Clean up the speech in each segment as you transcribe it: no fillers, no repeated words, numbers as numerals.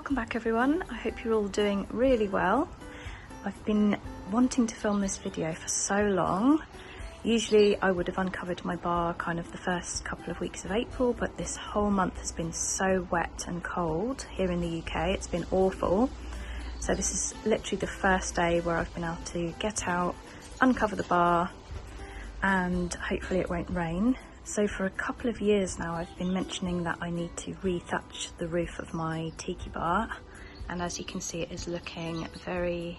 Welcome back everyone, I hope you're all doing really well. I've been wanting to film this video for so long. Usually I would have uncovered my bar kind of the first couple of weeks of April, but this whole month has been so wet and cold here in the UK, it's been awful. So this is literally the first day where I've been able to get out, uncover the bar, and hopefully it won't rain. So for a couple of years now I've been mentioning that I need to re-thatch the roof of my Tiki Bar, and as you can see it is looking very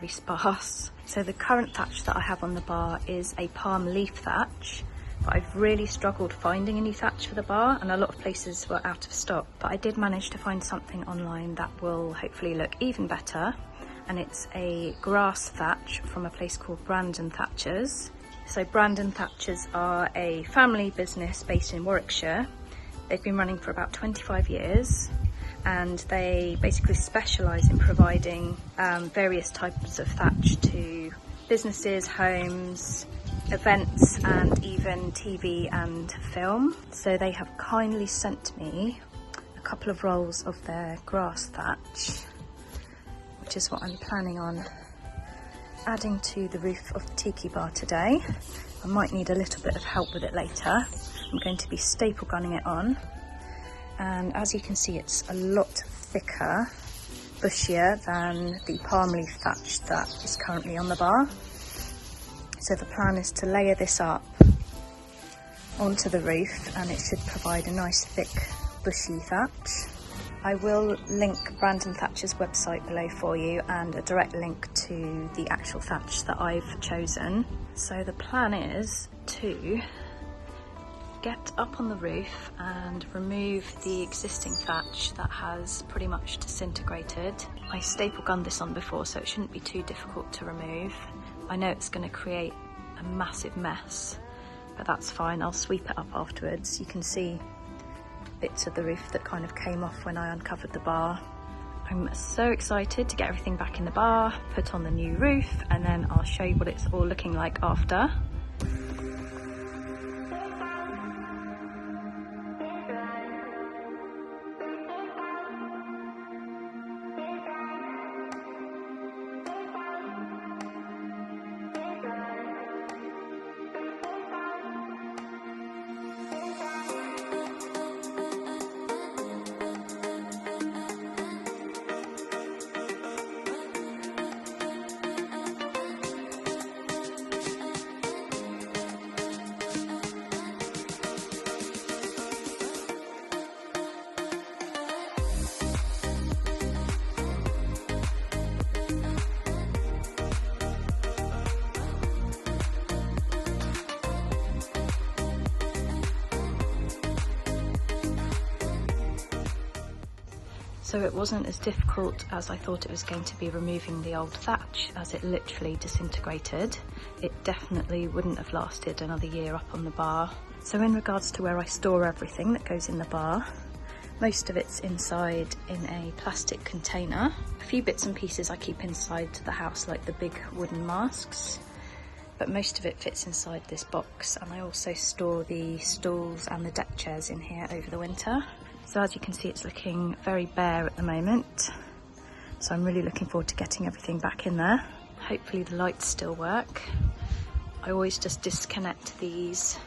sparse. So the current thatch that I have on the bar is a palm leaf thatch, but I've really struggled finding any thatch for the bar and a lot of places were out of stock, but I did manage to find something online that will hopefully look even better, and it's a grass thatch from a place called Brandon Thatchers. So Brandon Thatchers are a family business based in Warwickshire. They've been running for about 25 years and they basically specialise in providing various types of thatch to businesses, homes, events and even TV and film. So they have kindly sent me a couple of rolls of their grass thatch, which is what I'm planning on adding to the roof of the Tiki Bar today. I might need a little bit of help with it later. I'm going to be staple gunning it on, and as you can see it's a lot thicker, bushier than the palm leaf thatch that is currently on the bar. So the plan is to layer this up onto the roof and it should provide a nice thick bushy thatch. I will link Brandon Thatcher's website below for you and a direct link to the actual thatch that I've chosen. So the plan is to get up on the roof and remove the existing thatch that has pretty much disintegrated. I staple gunned this on before so it shouldn't be too difficult to remove. I know it's going to create a massive mess, but that's fine, I'll sweep it up afterwards. You can see bits of the roof that kind of came off when I uncovered the bar. I'm so excited to get everything back in the bar, put on the new roof, and then I'll show you what it's all looking like after. So it wasn't as difficult as I thought it was going to be removing the old thatch, as it literally disintegrated. It definitely wouldn't have lasted another year up on the bar. So in regards to where I store everything that goes in the bar, most of it's inside in a plastic container. A few bits and pieces I keep inside the house, like the big wooden masks, but most of it fits inside this box, and I also store the stools and the deck chairs in here over the winter. So as you can see it's looking very bare at the moment, so I'm really looking forward to getting everything back in there. Hopefully the lights still work. I always just disconnect these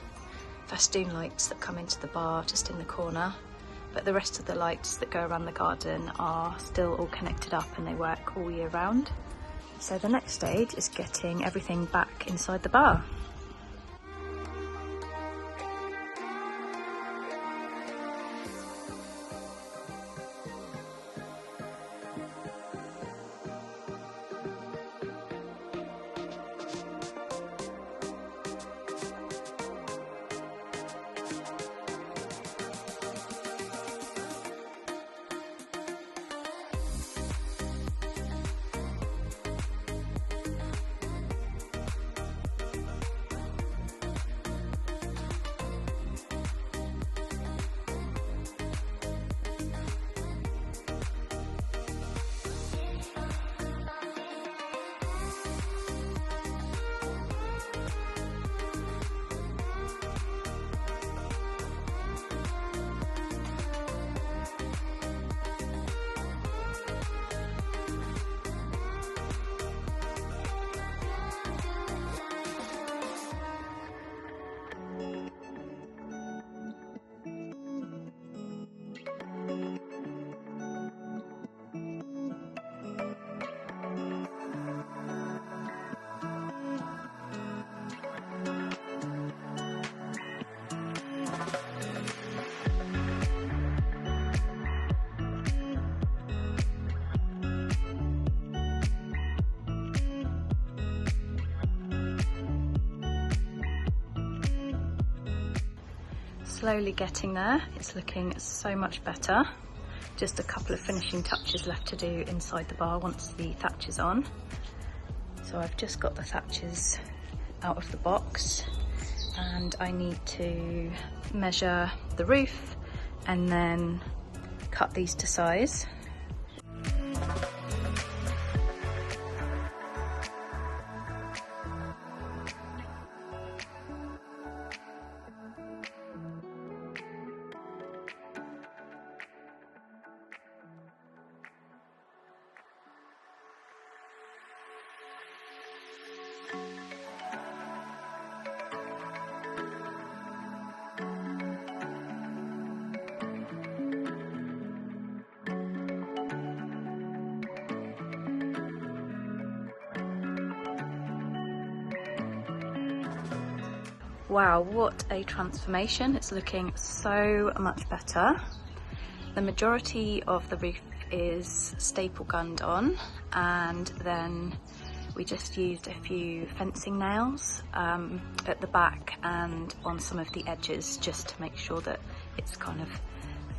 festoon lights that come into the bar just in the corner, but the rest of the lights that go around the garden are still all connected up and they work all year round. So the next stage is getting everything back inside the bar. slowly getting there. It's looking so much better. Just a couple of finishing touches left to do inside the bar once the thatch is on. So I've just got the thatches out of the box and I need to measure the roof and then cut these to size. Wow, what a transformation. It's looking so much better. The majority of the roof is staple gunned on, and then we just used a few fencing nails at the back and on some of the edges just to make sure that it's kind of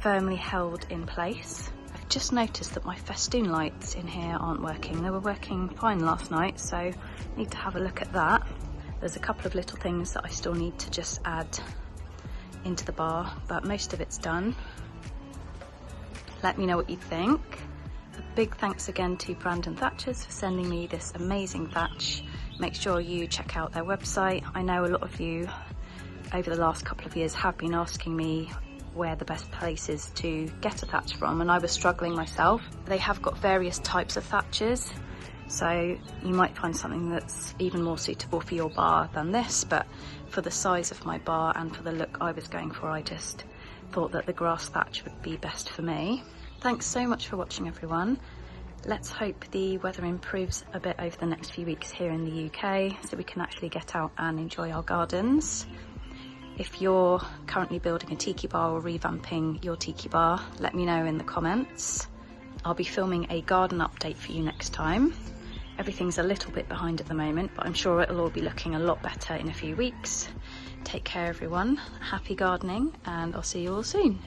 firmly held in place. I've just noticed that my festoon lights in here aren't working. They were working fine last night, so I need to have a look at that. There's a couple of little things that I still need to just add into the bar, but most of it's done. Let me know what you think. A big thanks again to Brandon Thatchers for sending me this amazing thatch. Make sure you check out their website. I know a lot of you over the last couple of years have been asking me where the best place is to get a thatch from, and I was struggling myself. They have got various types of thatches, so you might find something that's even more suitable for your bar than this, but for the size of my bar and for the look I was going for, I just thought that the grass thatch would be best for me. Thanks so much for watching, everyone. Let's hope the weather improves a bit over the next few weeks here in the UK so we can actually get out and enjoy our gardens. If you're currently building a tiki bar or revamping your tiki bar, let me know in the comments. I'll be filming a garden update for you next time. Everything's a little bit behind at the moment, but I'm sure it'll all be looking a lot better in a few weeks. Take care, everyone. Happy gardening, and I'll see you all soon.